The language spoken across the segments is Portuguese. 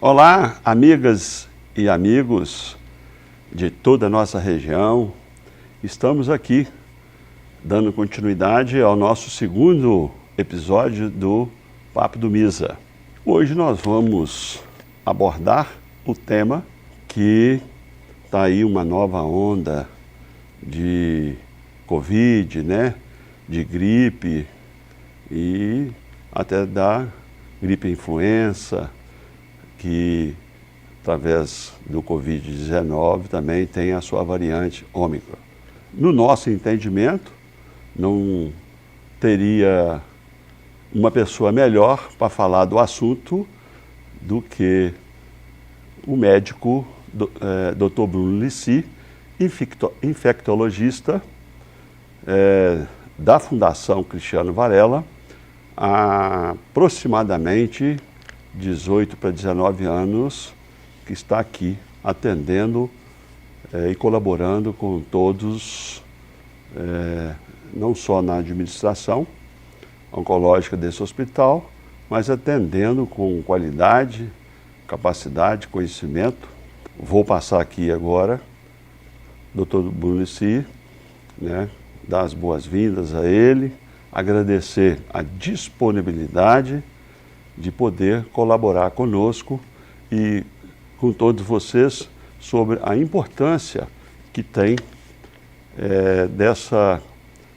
Olá, amigas e amigos de toda a nossa região. Estamos aqui dando continuidade ao nosso segundo episódio do Papo do Misa. Hoje nós vamos abordar o tema que está aí uma nova onda de Covid, de gripe e até da gripe influenza, que através do Covid-19 também tem a sua variante Ômicron. No nosso entendimento, não teria uma pessoa melhor para falar do assunto do que o médico Dr. Bruno Lissi, infectologista da Fundação Cristiano Varela, há aproximadamente 18 para 19 anos, que está aqui atendendo e colaborando com todos, não só na administração oncológica desse hospital, mas atendendo com qualidade, capacidade, conhecimento. Vou passar aqui agora, Dr. Bruno Lissi, dar as boas-vindas a ele, agradecer a disponibilidade de poder colaborar conosco e com todos vocês sobre a importância que tem dessa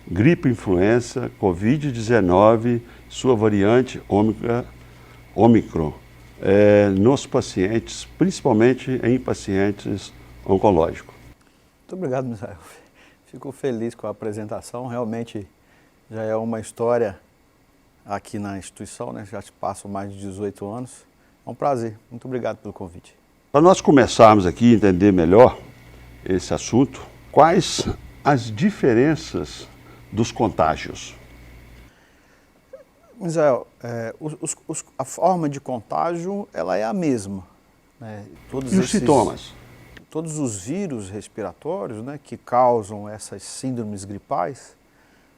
gripe influenza, Covid-19, sua variante Ômicron, nos pacientes, principalmente em pacientes oncológicos. Muito obrigado, Misael. Fico feliz com a apresentação, realmente já é uma história aqui na instituição, já se passam mais de 18 anos. É um prazer, muito obrigado pelo convite. Para nós começarmos aqui a entender melhor esse assunto, quais as diferenças dos contágios? Misael, a forma de contágio ela é a mesma. E os sintomas? Todos os vírus respiratórios que causam essas síndromes gripais,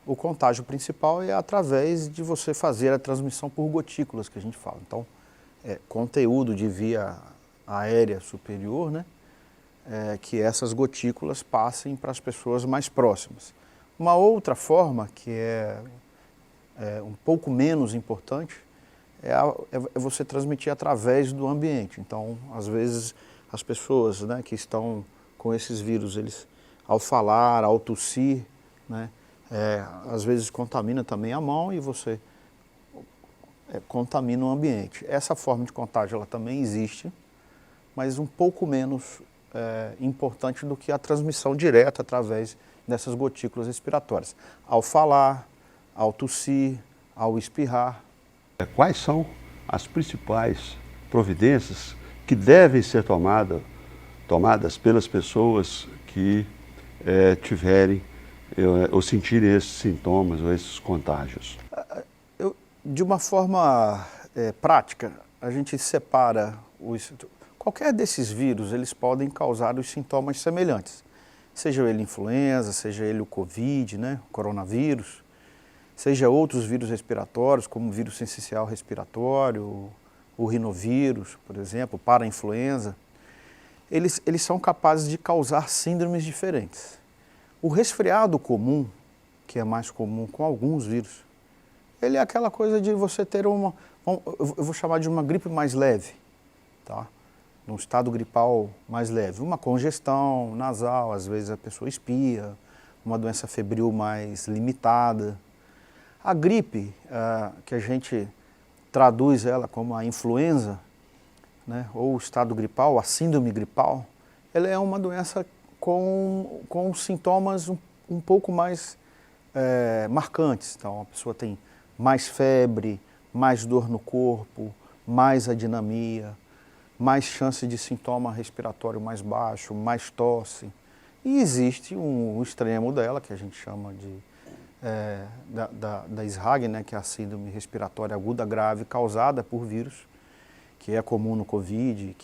o contágio principal é através de você fazer a transmissão por gotículas, que a gente fala. Então, conteúdo de via aérea superior, que essas gotículas passem para as pessoas mais próximas. Uma outra forma, que é um pouco menos importante, é você transmitir através do ambiente. Então, às vezes, as pessoas que estão com esses vírus, eles, ao falar, ao tossir, às vezes contamina também a mão e você contamina o ambiente. Essa forma de contágio ela também existe, mas um pouco menos importante do que a transmissão direta através dessas gotículas respiratórias. Ao falar, ao tossir, ao espirrar. Quais são as principais providências que devem ser tomadas pelas pessoas que tiverem ou sentirem esses sintomas ou esses contágios? De uma forma prática, a gente separa qualquer desses vírus, eles podem causar os sintomas semelhantes. Seja ele influenza, seja ele o Covid, o coronavírus, seja outros vírus respiratórios, como o vírus sincicial respiratório, o rinovírus, por exemplo, para-influenza. Eles são capazes de causar síndromes diferentes. O resfriado comum, que é mais comum com alguns vírus, ele é aquela coisa de você ter eu vou chamar de uma gripe mais leve, num estado gripal mais leve. Uma congestão nasal, às vezes a pessoa espirra, uma doença febril mais limitada. A gripe, que a gente traduz ela como a influenza, ou o estado gripal, a síndrome gripal, ela é uma doença com sintomas um pouco mais marcantes. Então, a pessoa tem mais febre, mais dor no corpo, mais adinamia, mais chance de sintoma respiratório mais baixo, mais tosse. E existe um extremo dela, que a gente chama da SRAG, que é a síndrome respiratória aguda grave causada por vírus, que é comum no Covid,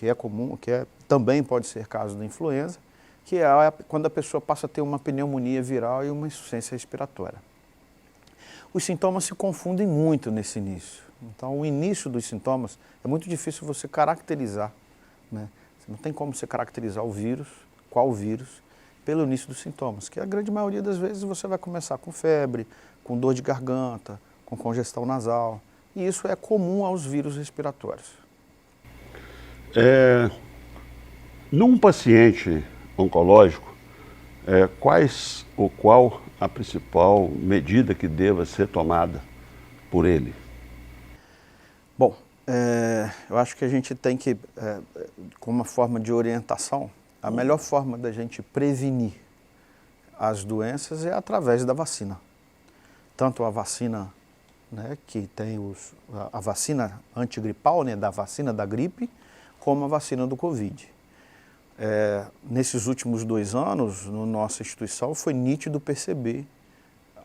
também pode ser caso da influenza, que é quando a pessoa passa a ter uma pneumonia viral e uma insuficiência respiratória. Os sintomas se confundem muito nesse início. Então, o início dos sintomas é muito difícil você caracterizar, né? Não tem como você caracterizar o vírus, qual vírus, pelo início dos sintomas, que a grande maioria das vezes você vai começar com febre, com dor de garganta, com congestão nasal, e isso é comum aos vírus respiratórios. Num paciente oncológico, qual a principal medida que deva ser tomada por ele? Bom, eu acho que a gente tem que, com uma forma de orientação, a melhor forma da gente prevenir as doenças é através da vacina. Tanto a vacina, né, que tem a vacina antigripal, né, da vacina da gripe, como a vacina do Covid. Nesses últimos 2 anos, na nossa instituição, foi nítido perceber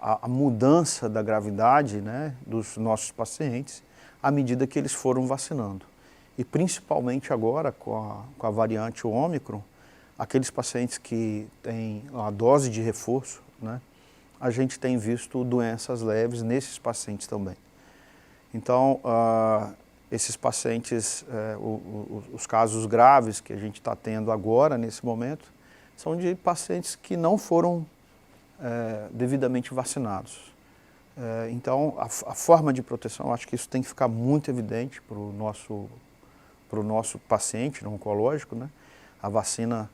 a mudança da gravidade, né, dos nossos pacientes à medida que eles foram vacinando. E principalmente agora, com a variante Ômicron, aqueles pacientes que têm a dose de reforço, né, a gente tem visto doenças leves nesses pacientes também. Então, esses pacientes, os casos graves que a gente está tendo agora, nesse momento, são de pacientes que não foram devidamente vacinados. Então, a forma de proteção, acho que isso tem que ficar muito evidente para o nosso paciente oncológico, né? A vacina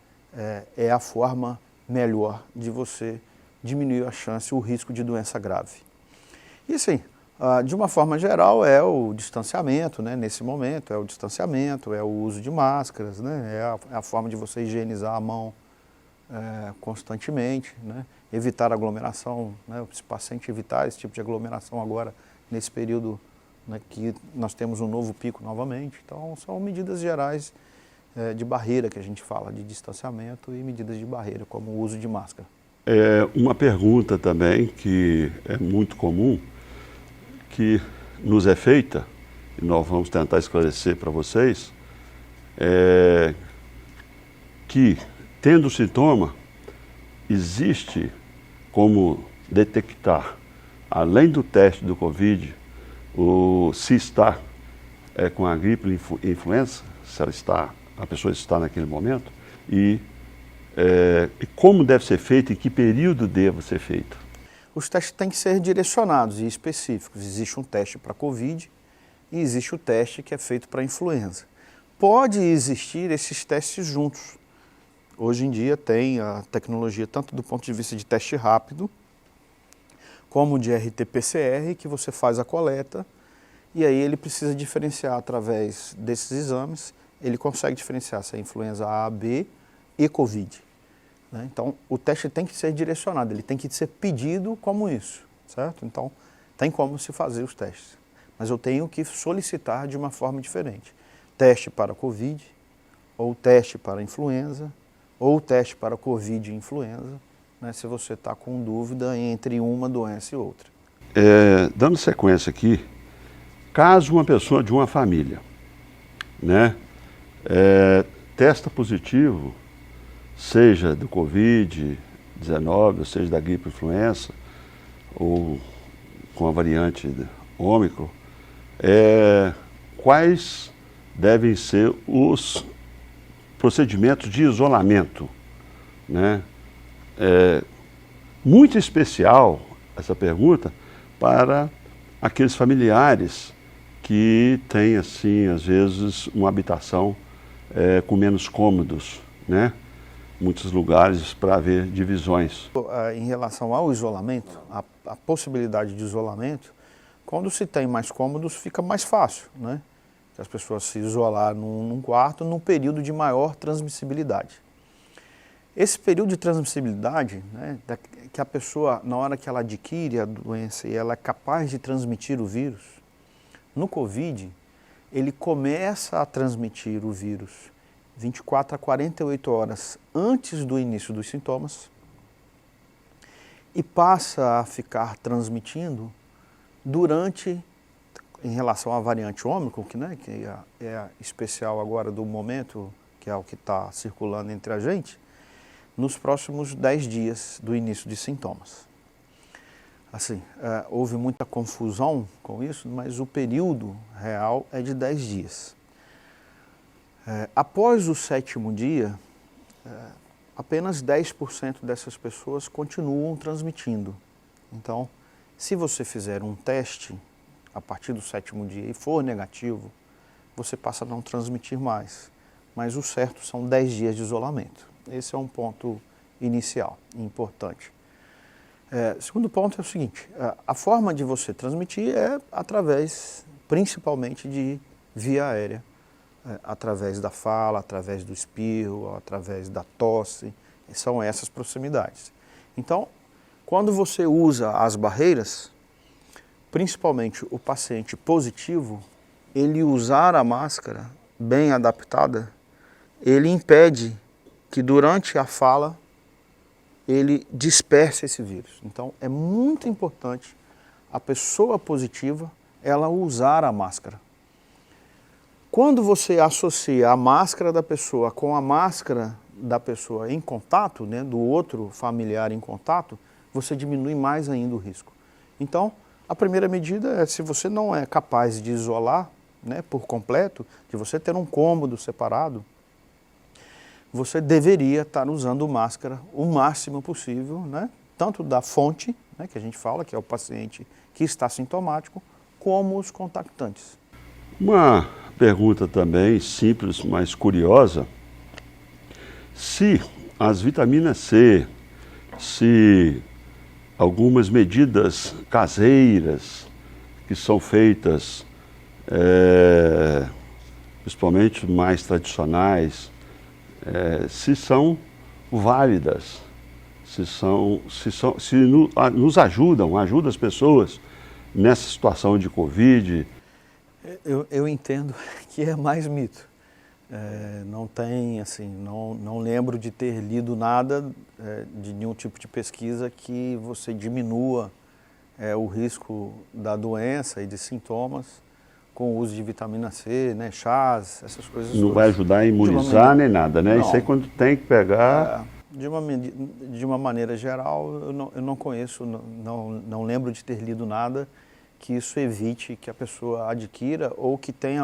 é a forma melhor de você diminuir a chance, o risco de doença grave. E assim, de uma forma geral, é o distanciamento, né? Nesse momento, é o distanciamento, é o uso de máscaras, né? É a forma de você higienizar a mão constantemente, né? Evitar aglomeração, né? Esse paciente evitar esse tipo de aglomeração agora, nesse período, né, que nós temos um novo pico novamente. Então, são medidas gerais de barreira que a gente fala, de distanciamento e medidas de barreira, como o uso de máscara. Uma pergunta também que é muito comum, que nos é feita, e nós vamos tentar esclarecer para vocês, que, tendo sintoma, existe como detectar, além do teste do Covid, se está com a gripe influenza, se a pessoa está naquele momento, e como deve ser feito e que período deve ser feito. Os testes têm que ser direcionados e específicos. Existe um teste para Covid e existe o teste que é feito para influenza. Pode existir esses testes juntos. Hoje em dia tem a tecnologia, tanto do ponto de vista de teste rápido, como de RT-PCR, que você faz a coleta, e aí ele precisa diferenciar através desses exames, ele consegue diferenciar se é influenza A, B e Covid. Né? Então, o teste tem que ser direcionado, ele tem que ser pedido como isso, certo? Então, tem como se fazer os testes, mas eu tenho que solicitar de uma forma diferente. Teste para Covid, ou teste para influenza, ou teste para Covid e influenza, né, se você está com dúvida entre uma doença e outra. Dando sequência aqui, caso uma pessoa de uma família, né, testa positivo, seja do Covid-19, ou seja da gripe influenza, ou com a variante Ômicron, quais devem ser os procedimentos de isolamento, né? Muito especial essa pergunta para aqueles familiares que têm, assim, às vezes, uma habitação com menos cômodos, né? Muitos lugares para haver divisões. Em relação ao isolamento, a possibilidade de isolamento, quando se tem mais cômodos, fica mais fácil, né? As pessoas se isolar num quarto num período de maior transmissibilidade. Esse período de transmissibilidade, né, que a pessoa, na hora que ela adquire a doença e ela é capaz de transmitir o vírus, no Covid, ele começa a transmitir o vírus 24 a 48 horas antes do início dos sintomas e passa a ficar transmitindo durante, em relação à variante Ômicron, que é especial agora do momento, que é o que está circulando entre a gente, nos próximos 10 dias do início de sintomas. Assim, houve muita confusão com isso, mas o período real é de 10 dias. Após o 7º dia, apenas 10% dessas pessoas continuam transmitindo. Então, se você fizer um teste a partir do 7º dia e for negativo, você passa a não transmitir mais. Mas o certo são 10 dias de isolamento. Esse é um ponto inicial, importante. Segundo ponto é o seguinte, a forma de você transmitir é através, principalmente, de via aérea. Através da fala, através do espirro, através da tosse, são essas proximidades. Então, quando você usa as barreiras, principalmente o paciente positivo, ele usar a máscara bem adaptada, ele impede que durante a fala ele disperse esse vírus. Então, é muito importante a pessoa positiva, ela usar a máscara. Quando você associa a máscara da pessoa com a máscara da pessoa em contato, né, do outro familiar em contato, você diminui mais ainda o risco. Então, a primeira medida é, se você não é capaz de isolar, né, por completo, de você ter um cômodo separado, você deveria estar usando máscara o máximo possível, né, tanto da fonte, né, que a gente fala, que é o paciente que está sintomático, como os contactantes. Uma pergunta também simples, mas curiosa: se as vitaminas C, se algumas medidas caseiras que são feitas, principalmente mais tradicionais, se são válidas, se nos ajudam as pessoas nessa situação de Covid. Eu entendo que é mais mito. Não tem, assim, não lembro de ter lido nada de nenhum tipo de pesquisa que você diminua o risco da doença e de sintomas com o uso de vitamina C, né, chás, essas coisas. Não vai ajudar a imunizar nem nada, né? Isso aí quando tem que pegar... De uma maneira geral, eu não conheço, não lembro de ter lido nada que isso evite que a pessoa adquira ou que tenha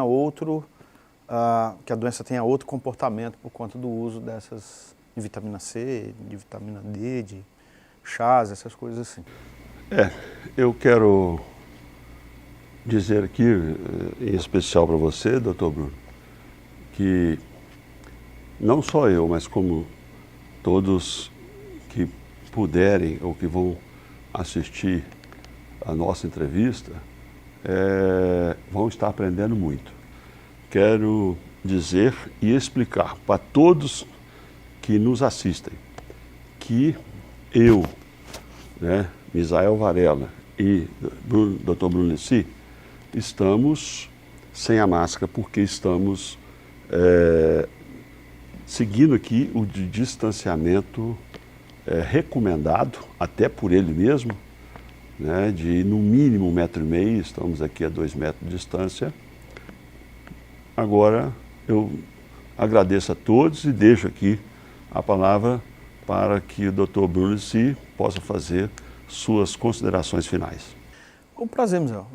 que a doença tenha outro comportamento por conta do uso dessas, de vitamina C, de vitamina D, de chás, essas coisas assim. Eu quero dizer aqui, em especial para você, doutor Bruno, que não só eu, mas como todos que puderem ou que vão assistir a nossa entrevista, vão estar aprendendo muito. Quero dizer e explicar para todos que nos assistem que eu, né, Misael Varela e Dr. Bruno Lissi, estamos sem a máscara porque estamos seguindo aqui o distanciamento recomendado, até por ele mesmo, né, de no mínimo 1,5 metro, estamos aqui a 2 metros de distância. Agora eu agradeço a todos e deixo aqui a palavra para que o Dr. Bruno Lissi possa fazer suas considerações finais. Um prazer, Misael.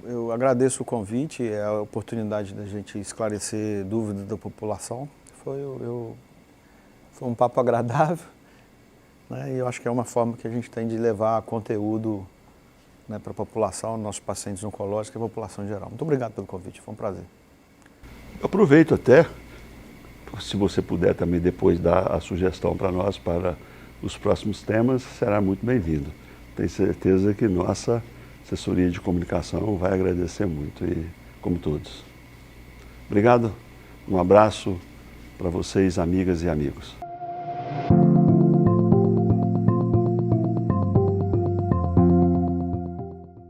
Eu agradeço o convite, a oportunidade da gente esclarecer dúvidas da população. Foi um papo agradável, né, e eu acho que é uma forma que a gente tem de levar conteúdo, né, para a população, nossos pacientes oncológicos e a população em geral. Muito obrigado pelo convite, foi um prazer. Eu aproveito até, se você puder também depois dar a sugestão para nós para os próximos temas, será muito bem-vindo. Tenho certeza que nossa assessoria de comunicação vai agradecer muito, e como todos. Obrigado, um abraço para vocês, amigas e amigos.